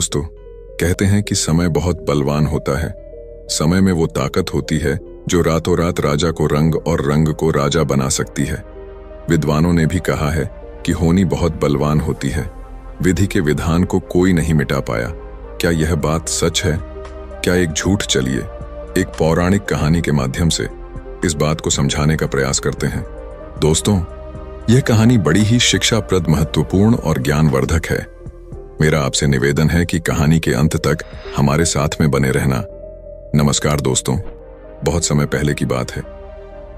दोस्तों, कहते हैं कि समय बहुत बलवान होता है। समय में वो ताकत होती है जो रातों रात राजा को रंग और रंग को राजा बना सकती है। विद्वानों ने भी कहा है कि होनी बहुत बलवान होती है। विधि के विधान को कोई नहीं मिटा पाया। क्या यह बात सच है? क्या एक झूठ? चलिए एक पौराणिक कहानी के माध्यम से इस बात को समझाने का प्रयास करते हैं। दोस्तों, यह कहानी बड़ी ही शिक्षाप्रद, महत्वपूर्ण और ज्ञानवर्धक है। मेरा आपसे निवेदन है कि कहानी के अंत तक हमारे साथ में बने रहना। नमस्कार दोस्तों, बहुत समय पहले की बात है।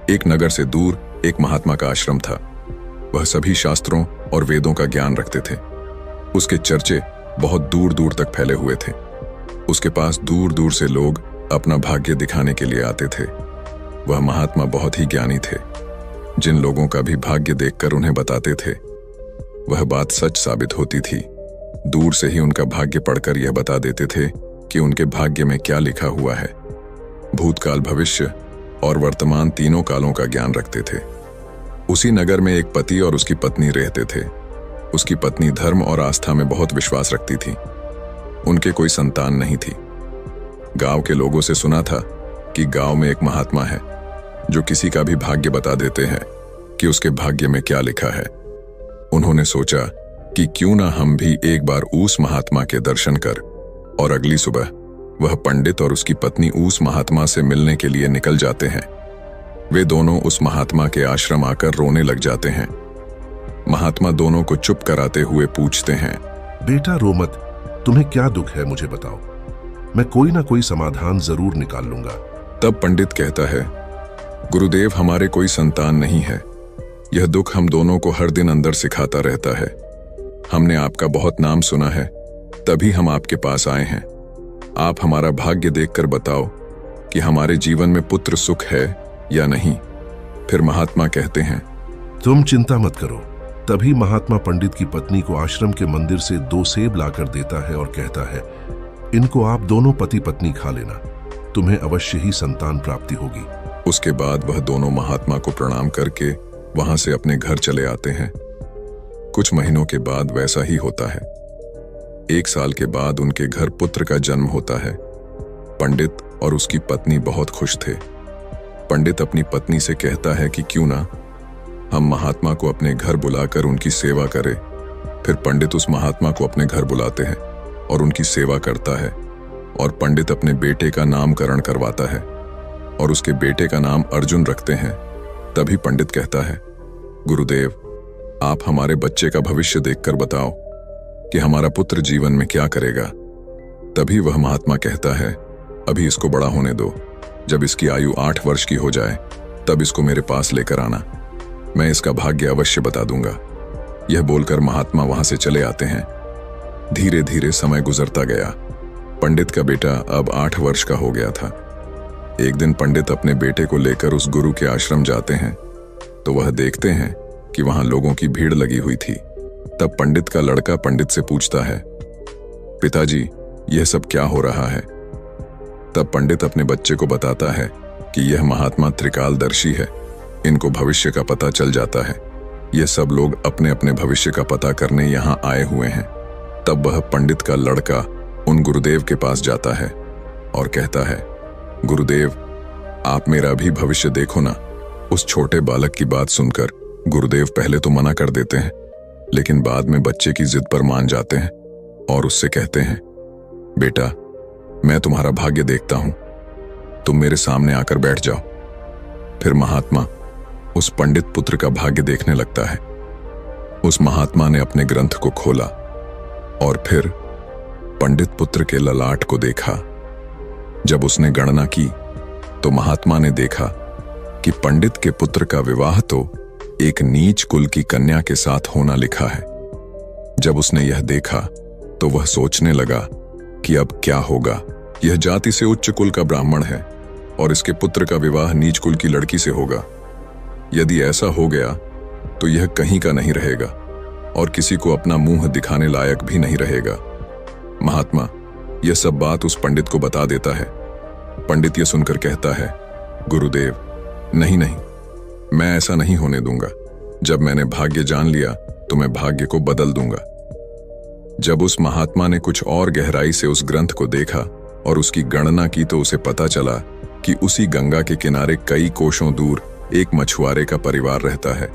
एक नगर से दूर एक महात्मा का आश्रम था। वह सभी शास्त्रों और वेदों का ज्ञान रखते थे। उसके चर्चे बहुत दूर दूर तक फैले हुए थे। उसके पास दूर दूर से लोग अपना भाग्य दिखाने के लिए आते थे। वह महात्मा बहुत ही ज्ञानी थे। जिन लोगों का भी भाग्य देखकर उन्हें बताते थे, वह बात सच साबित होती थी। दूर से ही उनका भाग्य पढ़कर यह बता देते थे कि उनके भाग्य में क्या लिखा हुआ है। भूतकाल, भविष्य और वर्तमान तीनों कालों का ज्ञान रखते थे। उसी नगर में एक पति और उसकी पत्नी रहते थे। उसकी पत्नी धर्म और आस्था में बहुत विश्वास रखती थी। उनके कोई संतान नहीं थी। गांव के लोगों से सुना था कि गांव में एक महात्मा है जो किसी का भी भाग्य बता देते हैं कि उसके भाग्य में क्या लिखा है। उन्होंने सोचा कि क्यों ना हम भी एक बार उस महात्मा के दर्शन कर, और अगली सुबह वह पंडित और उसकी पत्नी उस महात्मा से मिलने के लिए निकल जाते हैं। वे दोनों उस महात्मा के आश्रम आकर रोने लग जाते हैं। महात्मा दोनों को चुप कराते हुए पूछते हैं, बेटा रो मत, तुम्हें क्या दुख है मुझे बताओ, मैं कोई ना कोई समाधान जरूर निकाल लूंगा। तब पंडित कहता है, गुरुदेव, हमारे कोई संतान नहीं है। यह दुख हम दोनों को हर दिन अंदर सिखाता रहता है। हमने आपका बहुत नाम सुना है, तभी हम आपके पास आए हैं। आप हमारा भाग्य देखकर बताओ कि हमारे जीवन में पुत्र सुख है या नहीं। फिर महात्मा कहते हैं, तुम चिंता मत करो। तभी महात्मा पंडित की पत्नी को आश्रम के मंदिर से 2 सेब लाकर देता है और कहता है, इनको आप दोनों पति पत्नी खा लेना, तुम्हें अवश्य ही संतान प्राप्ति होगी। उसके बाद वह दोनों महात्मा को प्रणाम करके वहां से अपने घर चले आते हैं। कुछ महीनों के बाद वैसा ही होता है। 1 साल के बाद उनके घर पुत्र का जन्म होता है। पंडित और उसकी पत्नी बहुत खुश थे। पंडित अपनी पत्नी से कहता है कि क्यों ना हम महात्मा को अपने घर बुलाकर उनकी सेवा करें। फिर पंडित उस महात्मा को अपने घर बुलाते हैं और उनकी सेवा करता है। और पंडित अपने बेटे का नामकरण करवाता है और उसके बेटे का नाम अर्जुन रखते हैं। तभी पंडित कहता है, गुरुदेव, आप हमारे बच्चे का भविष्य देखकर बताओ कि हमारा पुत्र जीवन में क्या करेगा। तभी वह महात्मा कहता है, अभी इसको बड़ा होने दो। जब इसकी आयु 8 वर्ष की हो जाए तब इसको मेरे पास लेकर आना, मैं इसका भाग्य अवश्य बता दूंगा। यह बोलकर महात्मा वहां से चले आते हैं। धीरे धीरे समय गुजरता गया। पंडित का बेटा अब 8 वर्ष का हो गया था। एक दिन पंडित अपने बेटे को लेकर उस गुरु के आश्रम जाते हैं तो वह देखते हैं कि वहां लोगों की भीड़ लगी हुई थी। तब पंडित का लड़का पंडित से पूछता है, पिताजी, यह सब क्या हो रहा है? तब पंडित अपने बच्चे को बताता है कि यह महात्मा त्रिकालदर्शी है, इनको भविष्य का पता चल जाता है। यह सब लोग अपने अपने भविष्य का पता करने यहाँ आए हुए हैं। तब वह पंडित का लड़का उन गुरुदेव के पास जाता है और कहता है, गुरुदेव, आप मेरा भी भविष्य देखो ना। उस छोटे बालक की बात सुनकर गुरुदेव पहले तो मना कर देते हैं, लेकिन बाद में बच्चे की जिद पर मान जाते हैं और उससे कहते हैं, बेटा, मैं तुम्हारा भाग्य देखता हूं, तुम मेरे सामने आकर बैठ जाओ। फिर महात्मा उस पंडित पुत्र का भाग्य देखने लगता है। उस महात्मा ने अपने ग्रंथ को खोला और फिर पंडित पुत्र के ललाट को देखा। जब उसने गणना की तो महात्मा ने देखा कि पंडित के पुत्र का विवाह तो एक नीच कुल की कन्या के साथ होना लिखा है। जब उसने यह देखा तो वह सोचने लगा कि अब क्या होगा। यह जाति से उच्च कुल का ब्राह्मण है और इसके पुत्र का विवाह नीच कुल की लड़की से होगा। यदि ऐसा हो गया तो यह कहीं का नहीं रहेगा और किसी को अपना मुंह दिखाने लायक भी नहीं रहेगा। महात्मा यह सब बात उस पंडित को बता देता है। पंडित यह सुनकर कहता है, गुरुदेव, नहीं नहीं, मैं ऐसा नहीं होने दूंगा। जब मैंने भाग्य जान लिया तो मैं भाग्य को बदल दूंगा। जब उस महात्मा ने कुछ और गहराई से उस ग्रंथ को देखा और उसकी गणना की तो उसे पता चला कि उसी गंगा के किनारे कई कोसों दूर एक मछुआरे का परिवार रहता है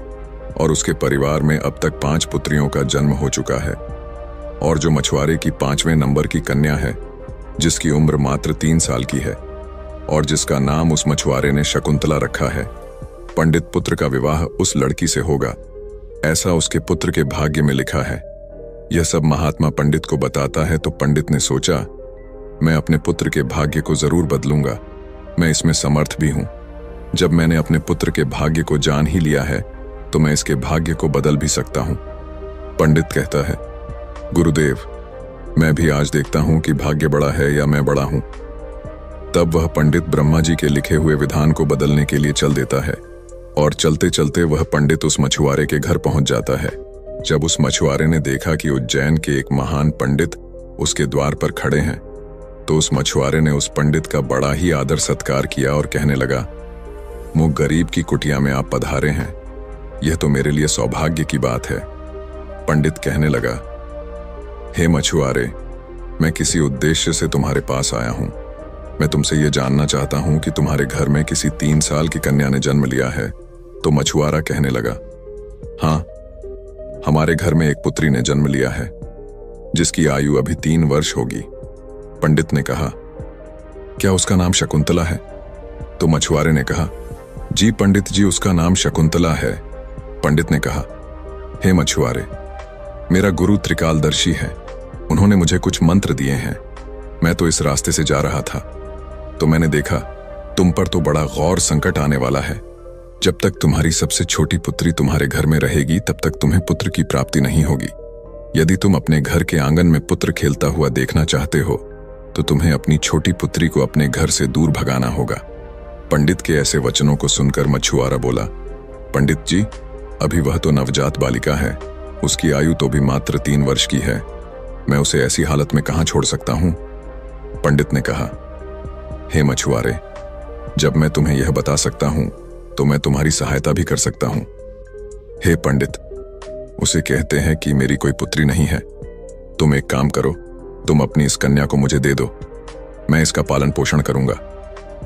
और उसके परिवार में अब तक 5 पुत्रियों का जन्म हो चुका है। और जो मछुआरे की 5वें नंबर की कन्या है, जिसकी उम्र मात्र 3 साल की है और जिसका नाम उस मछुआरे ने शकुंतला रखा है, पंडित पुत्र का विवाह उस लड़की से होगा, ऐसा उसके पुत्र के भाग्य में लिखा है। यह सब महात्मा पंडित को बताता है तो पंडित ने सोचा, मैं अपने पुत्र के भाग्य को जरूर बदलूंगा, मैं इसमें समर्थ भी हूं। जब मैंने अपने पुत्र के भाग्य को जान ही लिया है तो मैं इसके भाग्य को बदल भी सकता हूं। पंडित कहता है, गुरुदेव, मैं भी आज देखता हूं कि भाग्य बड़ा है या मैं बड़ा हूं। तब वह पंडित ब्रह्मा जी के लिखे हुए विधान को बदलने के लिए चल देता है और चलते चलते वह पंडित उस मछुआरे के घर पहुंच जाता है। जब उस मछुआरे ने देखा कि उज्जैन के एक महान पंडित उसके द्वार पर खड़े हैं तो उस मछुआरे ने उस पंडित का बड़ा ही आदर सत्कार किया और कहने लगा, मुझ गरीब की कुटिया में आप पधारे हैं, यह तो मेरे लिए सौभाग्य की बात है। पंडित कहने लगा, हे मछुआरे, मैं किसी उद्देश्य से तुम्हारे पास आया हूं। मैं तुमसे यह जानना चाहता हूं कि तुम्हारे घर में किसी 3 साल की कन्या ने जन्म लिया है। तो मछुआरा कहने लगा, हाँ, हमारे घर में एक पुत्री ने जन्म लिया है जिसकी आयु अभी 3 वर्ष होगी। पंडित ने कहा, क्या उसका नाम शकुंतला है? तो मछुआरे ने कहा, जी पंडित जी, उसका नाम शकुंतला है। पंडित ने कहा, हे मछुआरे, मेरा गुरु त्रिकालदर्शी है, उन्होंने मुझे कुछ मंत्र दिए हैं। मैं तो इस रास्ते से जा रहा था तो मैंने देखा तुम पर तो बड़ा गौर संकट आने वाला है। जब तक तुम्हारी सबसे छोटी पुत्री तुम्हारे घर में रहेगी तब तक तुम्हें पुत्र की प्राप्ति नहीं होगी। यदि तुम अपने घर के आंगन में पुत्र खेलता हुआ देखना चाहते हो तो तुम्हें अपनी छोटी पुत्री को अपने घर से दूर भगाना होगा। पंडित के ऐसे वचनों को सुनकर मछुआरा बोला, पंडित जी, अभी वह तो नवजात बालिका है, उसकी आयु तो भी मात्र 3 वर्ष की है, मैं उसे ऐसी हालत में कहां छोड़ सकता हूं? पंडित ने कहा, हे मछुआरे, जब मैं तुम्हें यह बता सकता हूं तो मैं तुम्हारी सहायता भी कर सकता हूं। हे पंडित, उसे कहते हैं कि मेरी कोई पुत्री नहीं है। तुम एक काम करो, तुम अपनी इस कन्या को मुझे दे दो, मैं इसका पालन पोषण करूंगा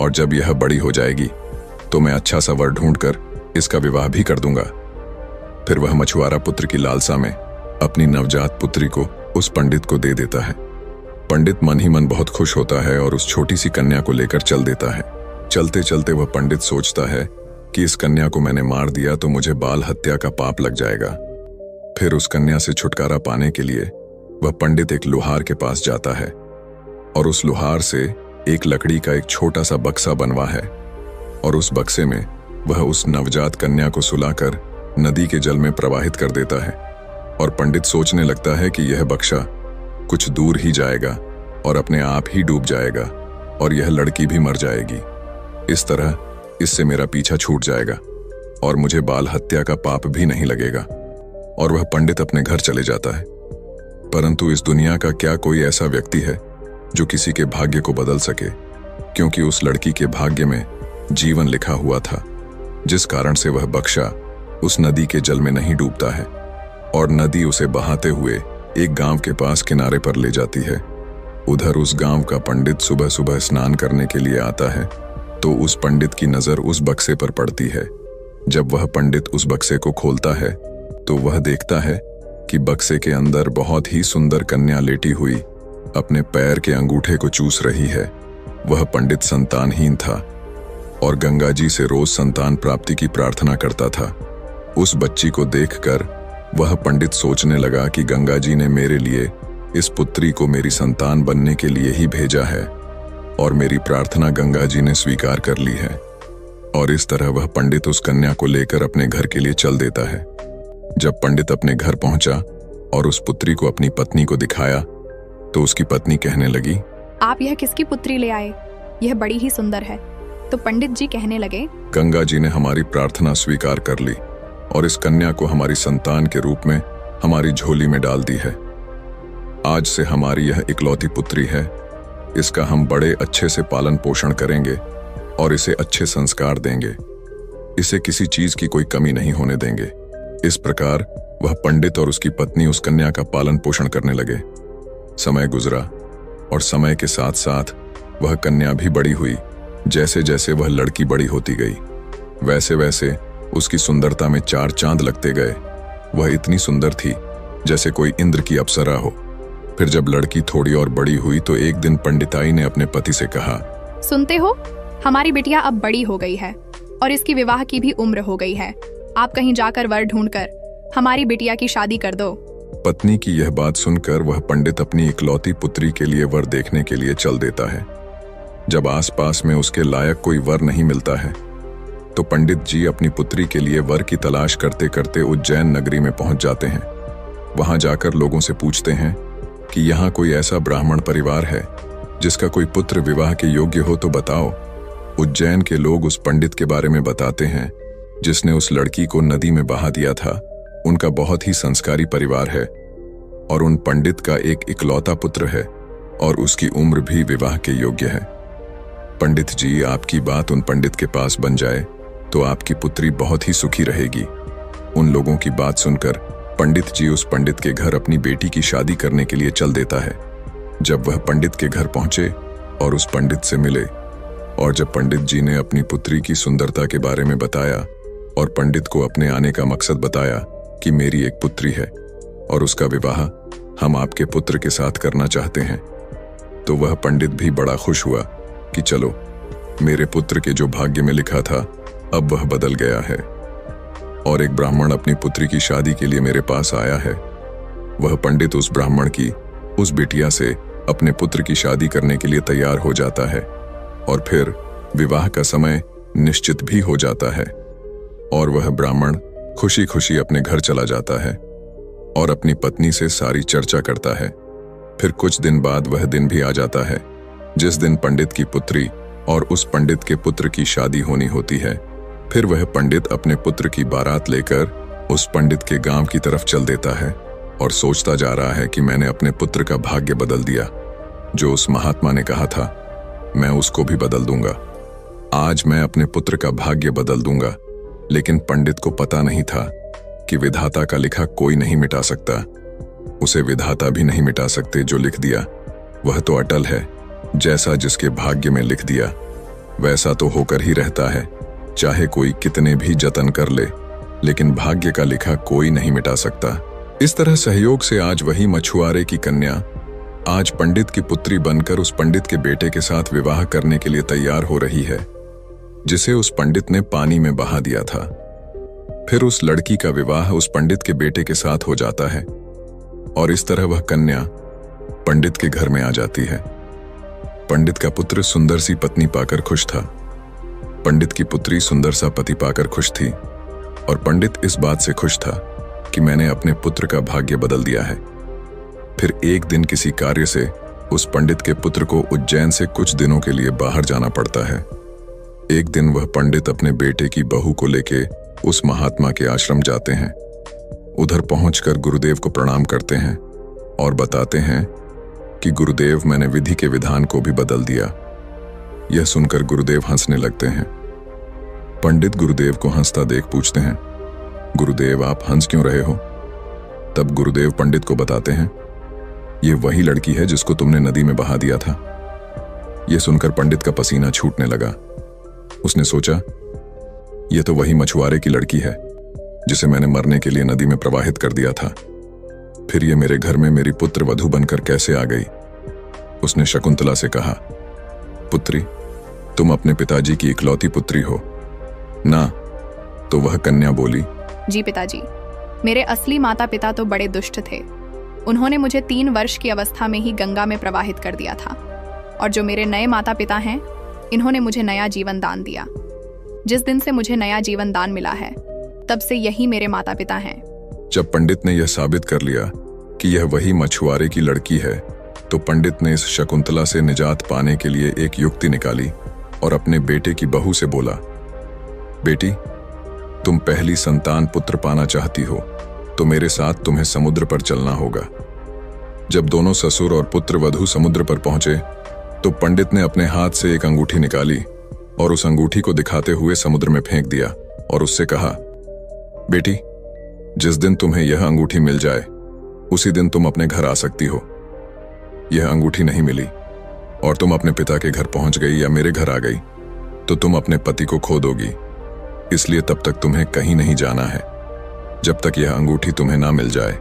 और जब यह बड़ी हो जाएगी तो मैं अच्छा सा वर ढूंढकर इसका विवाह भी कर दूंगा। फिर वह मछुआरा पुत्र की लालसा में अपनी नवजात पुत्री को उस पंडित को दे देता है। पंडित मन ही मन बहुत खुश होता है और उस छोटी सी कन्या को लेकर चल देता है। चलते चलते वह पंडित सोचता है कि इस कन्या को मैंने मार दिया तो मुझे बाल हत्या का पाप लग जाएगा। फिर उस कन्या से छुटकारा पाने के लिए वह पंडित एक लोहार के पास जाता है और उस लोहार से एक लकड़ी का एक छोटा सा बक्सा बनवा है और उस बक्से में वह उस नवजात कन्या को सुलाकर नदी के जल में प्रवाहित कर देता है और पंडित सोचने लगता है कि यह बक्सा कुछ दूर ही जाएगा और अपने आप ही डूब जाएगा और यह लड़की भी मर जाएगी। इस तरह इससे मेरा पीछा छूट जाएगा और मुझे बाल हत्या का पाप भी नहीं लगेगा। और वह पंडित अपने घर चले जाता है। परंतु इस दुनिया का क्या कोई ऐसा व्यक्ति है जो किसी के भाग्य को बदल सके? क्योंकि उस लड़की के भाग्य में जीवन लिखा हुआ था, जिस कारण से वह बक्सा उस नदी के जल में नहीं डूबता है और नदी उसे बहाते हुए एक गांव के पास किनारे पर ले जाती है। उधर उस गांव का पंडित सुबह सुबह स्नान करने के लिए आता है तो उस पंडित की नजर उस बक्से पर पड़ती है। जब वह पंडित उस बक्से को खोलता है तो वह देखता है कि बक्से के अंदर बहुत ही सुंदर कन्या लेटी हुई अपने पैर के अंगूठे को चूस रही है। वह पंडित संतानहीन था और गंगा जी से रोज संतान प्राप्ति की प्रार्थना करता था। उस बच्ची को देखकर वह पंडित सोचने लगा कि गंगा जी ने मेरे लिए इस पुत्री को मेरी संतान बनने के लिए ही भेजा है और मेरी प्रार्थना गंगा जी ने स्वीकार कर ली है। और इस तरह वह पंडित उस कन्या को लेकर अपने घर के लिए चल देता है। जब पंडित अपने घर पहुंचा और उस पुत्री को अपनी पत्नी को दिखाया तो उसकी पत्नी कहने लगी, आप यह किसकी पुत्री ले आए? यह बड़ी ही सुंदर है। तो पंडित जी कहने लगे, गंगा जी ने हमारी प्रार्थना स्वीकार कर ली और इस कन्या को हमारी संतान के रूप में हमारी झोली में डाल दी है। आज से हमारी यह इकलौती पुत्री है। इसका हम बड़े अच्छे से पालन पोषण करेंगे और इसे अच्छे संस्कार देंगे। इसे किसी चीज की कोई कमी नहीं होने देंगे। इस प्रकार वह पंडित और उसकी पत्नी उस कन्या का पालन पोषण करने लगे। समय गुजरा और समय के साथ साथ वह कन्या भी बड़ी हुई। जैसे जैसे वह लड़की बड़ी होती गई वैसे वैसे उसकी सुंदरता में चार चांद लगते गए। वह इतनी सुंदर थी जैसे कोई इंद्र की अप्सरा हो। फिर जब लड़की थोड़ी और बड़ी हुई तो एक दिन पंडिताई ने अपने पति से कहा, सुनते हो, हमारी बिटिया अब बड़ी हो गई है और इसकी विवाह की भी उम्र हो गई है। आप कहीं जाकर वर ढूंढकर हमारी बिटिया की शादी कर दो। पत्नी की यह बात सुनकर वह पंडित अपनी इकलौती पुत्री के लिए वर देखने के लिए चल देता है। जब आसपास में उसके लायक कोई वर नहीं मिलता है तो पंडित जी अपनी पुत्री के लिए वर की तलाश करते करते उज्जैन नगरी में पहुंच जाते हैं। वहां जाकर लोगों से पूछते हैं कि यहाँ कोई ऐसा ब्राह्मण परिवार है जिसका कोई पुत्र विवाह के योग्य हो तो बताओ। उज्जैन के लोग उस पंडित के बारे में बताते हैं जिसने उस लड़की को नदी में बहा दिया था। उनका बहुत ही संस्कारी परिवार है और उन पंडित का एक इकलौता पुत्र है और उसकी उम्र भी विवाह के योग्य है। पंडित जी, आपकी बात उन पंडित के पास बन जाए तो आपकी पुत्री बहुत ही सुखी रहेगी। उन लोगों की बात सुनकर पंडित जी उस पंडित के घर अपनी बेटी की शादी करने के लिए चल देता है। जब वह पंडित के घर पहुंचे और उस पंडित से मिले और जब पंडित जी ने अपनी पुत्री की सुंदरता के बारे में बताया और पंडित को अपने आने का मकसद बताया कि मेरी एक पुत्री है और उसका विवाह हम आपके पुत्र के साथ करना चाहते हैं, तो वह पंडित भी बड़ा खुश हुआ कि चलो, मेरे पुत्र के जो भाग्य में लिखा था अब वह बदल गया है और एक ब्राह्मण अपनी पुत्री की शादी के लिए मेरे पास आया है। वह पंडित उस ब्राह्मण की उस बिटिया से अपने पुत्र की शादी करने के लिए तैयार हो जाता है और फिर विवाह का समय निश्चित भी हो जाता है और वह ब्राह्मण खुशी खुशी अपने घर चला जाता है और अपनी पत्नी से सारी चर्चा करता है। फिर कुछ दिन बाद वह दिन भी आ जाता है जिस दिन पंडित की पुत्री और उस पंडित के पुत्र की शादी होनी होती है। फिर वह पंडित अपने पुत्र की बारात लेकर उस पंडित के गांव की तरफ चल देता है और सोचता जा रहा है कि मैंने अपने पुत्र का भाग्य बदल दिया। जो उस महात्मा ने कहा था मैं उसको भी बदल दूंगा। आज मैं अपने पुत्र का भाग्य बदल दूंगा। लेकिन पंडित को पता नहीं था कि विधाता का लिखा कोई नहीं मिटा सकता। उसे विधाता भी नहीं मिटा सकते। जो लिख दिया वह तो अटल है। जैसा जिसके भाग्य में लिख दिया वैसा तो होकर ही रहता है, चाहे कोई कितने भी जतन कर ले, लेकिन भाग्य का लिखा कोई नहीं मिटा सकता। इस तरह सहयोग से आज वही मछुआरे की कन्या आज पंडित की पुत्री बनकर उस पंडित के बेटे के साथ विवाह करने के लिए तैयार हो रही है जिसे उस पंडित ने पानी में बहा दिया था। फिर उस लड़की का विवाह उस पंडित के बेटे के साथ हो जाता है और इस तरह वह कन्या पंडित के घर में आ जाती है। पंडित का पुत्र सुंदर सी पत्नी पाकर खुश था। पंडित की पुत्री सुंदर सा पति पाकर खुश थी और पंडित इस बात से खुश था कि मैंने अपने पुत्र का भाग्य बदल दिया है। फिर एक दिन किसी कार्य से उस पंडित के पुत्र को उज्जैन से कुछ दिनों के लिए बाहर जाना पड़ता है। एक दिन वह पंडित अपने बेटे की बहू को लेके उस महात्मा के आश्रम जाते हैं। उधर पहुंचकर गुरुदेव को प्रणाम करते हैं और बताते हैं कि गुरुदेव, मैंने विधि के विधान को भी बदल दिया। यह सुनकर गुरुदेव हंसने लगते हैं। पंडित गुरुदेव को हंसता देख पूछते हैं, गुरुदेव आप हंस क्यों रहे हो? तब गुरुदेव पंडित को बताते हैं, ये वही लड़की है जिसको तुमने नदी में बहा दिया था। यह सुनकर पंडित का पसीना छूटने लगा। उसने सोचा, यह तो वही मछुआरे की लड़की है जिसे मैंने मरने के लिए नदी में प्रवाहित कर दिया था। फिर यह मेरे घर में मेरी पुत्र वधू बनकर कैसे आ गई? उसने शकुंतला से कहा, पुत्री, तुम अपने पिताजी की इकलौती पुत्री हो ना? तो वह कन्या बोली, जी पिताजी, मेरे असली माता पिता तो बड़े दुष्ट थे। उन्होंने मुझे 3 वर्ष की अवस्था में ही गंगा में प्रवाहित कर दिया था और जो मेरे नए माता पिता हैं, इन्होंने मुझे नया जीवन दान दिया। जिस दिन से मुझे नया जीवन दान मिला है तब से यही मेरे माता पिता हैं। जब पंडित ने यह साबित कर लिया कि यह वही मछुआरे की लड़की है तो पंडित ने इस शकुंतला से निजात पाने के लिए एक युक्ति निकाली और अपने बेटे की बहू से बोला, बेटी, तुम पहली संतान पुत्र पाना चाहती हो तो मेरे साथ तुम्हें समुद्र पर चलना होगा। जब दोनों ससुर और पुत्र वधू समुद्र पर पहुंचे तो पंडित ने अपने हाथ से एक अंगूठी निकाली और उस अंगूठी को दिखाते हुए समुद्र में फेंक दिया और उससे कहा, बेटी, जिस दिन तुम्हें यह अंगूठी मिल जाए उसी दिन तुम अपने घर आ सकती हो। यह अंगूठी नहीं मिली और तुम अपने पिता के घर पहुंच गई या मेरे घर आ गई तो तुम अपने पति को खो दोगी। इसलिए तब तक तुम्हें कहीं नहीं जाना है जब तक यह अंगूठी तुम्हें ना मिल जाए।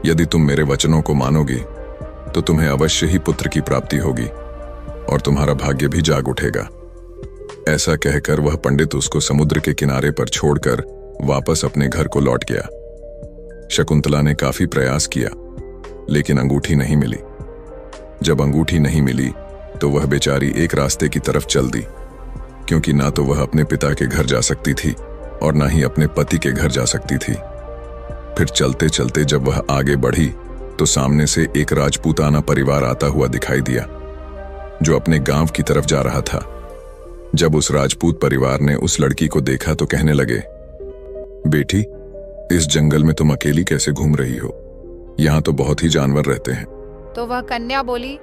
यदि तुम मेरे वचनों को मानोगी तो तुम्हें अवश्य ही पुत्र की प्राप्ति होगी और तुम्हारा भाग्य भी जाग उठेगा। ऐसा कहकर वह पंडित उसको समुद्र के किनारे पर छोड़कर वापस अपने घर को लौट गया। शकुंतला ने काफी प्रयास किया लेकिन अंगूठी नहीं मिली। जब अंगूठी नहीं मिली तो वह बेचारी एक रास्ते की तरफ चल दी, क्योंकि ना तो वह अपने पिता के घर जा सकती थी और ना ही अपने पति के घर जा सकती थी। फिर चलते चलते जब वह आगे बढ़ी तो सामने से एक राजपूताना परिवार आता हुआ दिखाई दिया जो अपने गांव की तरफ जा रहा था। जब उस राजपूत परिवार ने उस लड़की को देखा तो कहने लगे, बेटी, इस जंगल में तुम अकेली कैसे घूम रही हो? यहाँ तो बहुत ही जानवर रहते हैं। तो वह कन्या बोली,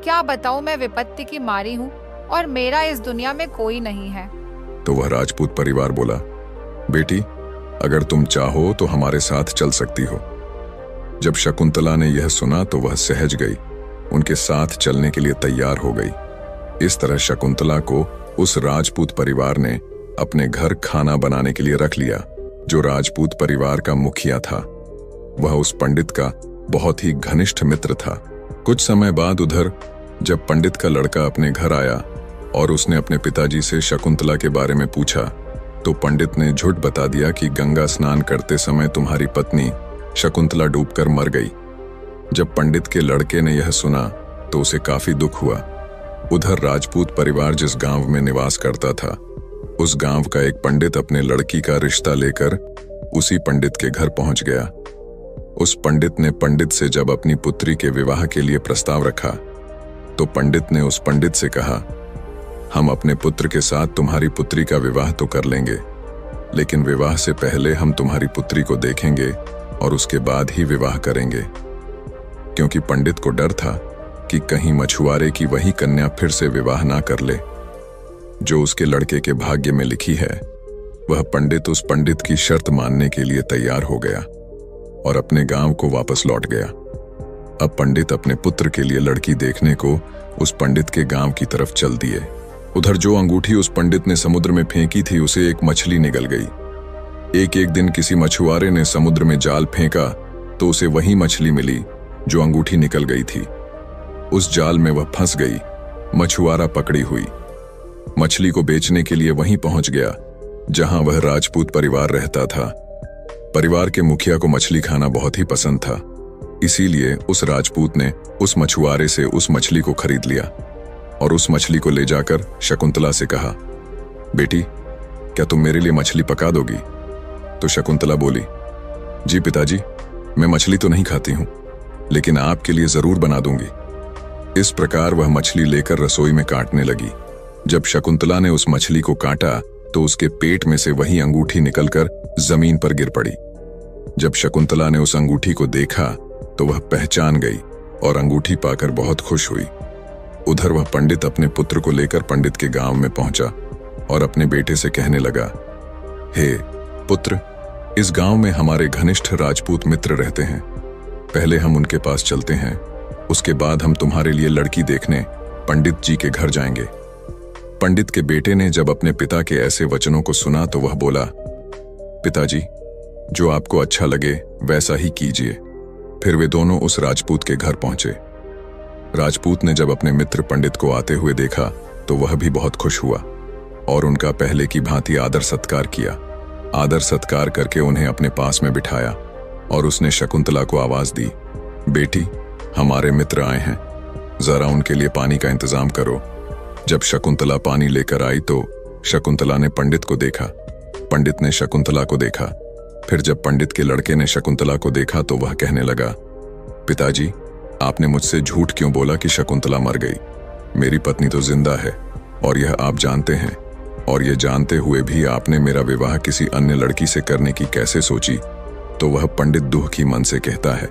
क्या बताऊं, मैं विपत्ति की मारी हूँ और मेरा इस दुनिया में कोई नहीं है। तो वह राजपूत परिवार बोला, बेटी, अगर तुम चाहो तो हमारे साथ चल सकती हो। जब शकुंतला ने यह सुना तो वह सहज गई, उनके साथ चलने के लिए तैयार हो गई। इस तरह शकुंतला को उस राजपूत परिवार ने अपने घर खाना बनाने के लिए रख लिया। जो राजपूत परिवार का मुखिया था वह उस पंडित का बहुत ही घनिष्ठ मित्र था। कुछ समय बाद उधर जब पंडित का लड़का अपने घर आया और उसने अपने पिताजी से शकुंतला के बारे में पूछा तो पंडित ने झूठ बता दिया कि गंगा स्नान करते समय तुम्हारी पत्नी शकुंतला डूबकर मर गई। जब पंडित के लड़के ने यह सुना तो उसे काफी दुख हुआ। उधर राजपूत परिवार जिस गांव में निवास करता था उस गांव का एक पंडित अपने लड़की का रिश्ता लेकर उसी पंडित के घर पहुंच गया। उस पंडित ने पंडित से जब अपनी पुत्री के विवाह के लिए प्रस्ताव रखा तो पंडित ने उस पंडित से कहा, हम अपने पुत्र के साथ तुम्हारी पुत्री का विवाह तो कर लेंगे, लेकिन विवाह से पहले हम तुम्हारी पुत्री को देखेंगे और उसके बाद ही विवाह करेंगे। क्योंकि पंडित को डर था कि कहीं मछुआरे की वही कन्या फिर से विवाह ना कर ले जो उसके लड़के के भाग्य में लिखी है। वह पंडित उस पंडित की शर्त मानने के लिए तैयार हो गया और अपने गांव को वापस लौट गया। अब पंडित अपने पुत्र के लिए लड़की देखने को उस पंडित के गांव की तरफ चल दिए। उधर जो अंगूठी उस पंडित ने समुद्र में फेंकी थी उसे एक मछली निगल गई। एक दिन किसी मछुआरे ने समुद्र में जाल फेंका तो उसे वही मछली मिली जो अंगूठी निकल गई थी। उस जाल में वह फंस गई। मछुआरा पकड़ी हुई। मछली को बेचने के लिए वहीं पहुंच गया जहां वह राजपूत परिवार रहता था। परिवार के मुखिया को मछली खाना बहुत ही पसंद था, इसीलिए उस राजपूत ने उस मछुआरे से उस मछली को खरीद लिया और उस मछली को ले जाकर शकुंतला से कहा, बेटी, क्या तुम मेरे लिए मछली पका दोगी? तो शकुंतला बोली, जी पिताजी, मैं मछली तो नहीं खाती हूं, लेकिन आपके लिए जरूर बना दूंगी। इस प्रकार वह मछली लेकर रसोई में काटने लगी। जब शकुंतला ने उस मछली को काटा तो उसके पेट में से वही अंगूठी निकलकर जमीन पर गिर पड़ी। जब शकुंतला ने उस अंगूठी को देखा तो वह पहचान गई और अंगूठी पाकर बहुत खुश हुई। उधर वह पंडित अपने पुत्र को लेकर पंडित के गांव में पहुंचा और अपने बेटे से कहने लगा, हे पुत्र, इस गांव में हमारे घनिष्ठ राजपूत मित्र रहते हैं। पहले हम उनके पास चलते हैं, उसके बाद हम तुम्हारे लिए लड़की देखने पंडित जी के घर जाएंगे। पंडित के बेटे ने जब अपने पिता के ऐसे वचनों को सुना तो वह बोला, पिताजी, जो आपको अच्छा लगे वैसा ही कीजिए। फिर वे दोनों उस राजपूत के घर पहुंचे। राजपूत ने जब अपने मित्र पंडित को आते हुए देखा तो वह भी बहुत खुश हुआ और उनका पहले की भांति आदर सत्कार किया। आदर सत्कार करके उन्हें अपने पास में बिठाया और उसने शकुंतला को आवाज दी, बेटी, हमारे मित्र आए हैं, जरा उनके लिए पानी का इंतजाम करो। जब शकुंतला पानी लेकर आई तो शकुंतला ने पंडित को देखा, पंडित ने शकुंतला को देखा। फिर जब पंडित के लड़के ने शकुंतला को देखा तो वह कहने लगा, पिताजी, आपने मुझसे झूठ क्यों बोला कि शकुंतला मर गई? मेरी पत्नी तो जिंदा है और यह आप जानते हैं, और यह जानते हुए भी आपने मेरा विवाह किसी अन्य लड़की से करने की कैसे सोची? तो वह पंडित दुख की मन से कहता है,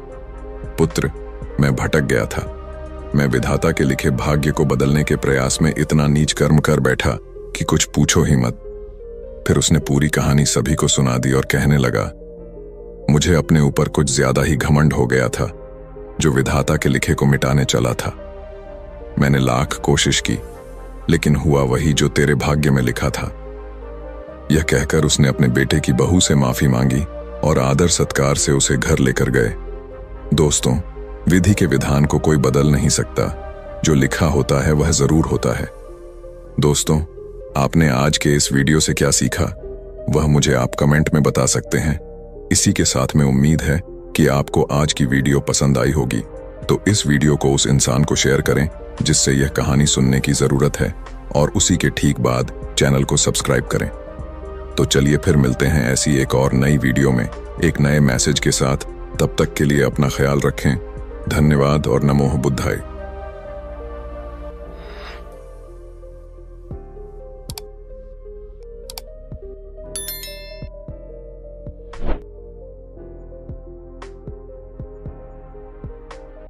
पुत्र, मैं भटक गया था। मैं विधाता के लिखे भाग्य को बदलने के प्रयास में इतना नीच कर्म कर बैठा कि कुछ पूछो ही मत। फिर उसने पूरी कहानी सभी को सुना दी और कहने लगा, मुझे अपने ऊपर कुछ ज्यादा ही घमंड हो गया था, जो विधाता के लिखे को मिटाने चला था। मैंने लाख कोशिश की, लेकिन हुआ वही जो तेरे भाग्य में लिखा था। यह कहकर उसने अपने बेटे की बहू से माफी मांगी और आदर सत्कार से उसे घर लेकर गए। दोस्तों, विधि के विधान को कोई बदल नहीं सकता, जो लिखा होता है वह जरूर होता है। दोस्तों, आपने आज के इस वीडियो से क्या सीखा, वह मुझे आप कमेंट में बता सकते हैं। इसी के साथ में उम्मीद है कि आपको आज की वीडियो पसंद आई होगी, तो इस वीडियो को उस इंसान को शेयर करें जिससे यह कहानी सुनने की जरूरत है, और उसी के ठीक बाद चैनल को सब्सक्राइब करें। तो चलिए फिर मिलते हैं ऐसी एक और नई वीडियो में एक नए मैसेज के साथ। तब तक के लिए अपना ख्याल रखें। धन्यवाद और नमो बुद्धाय।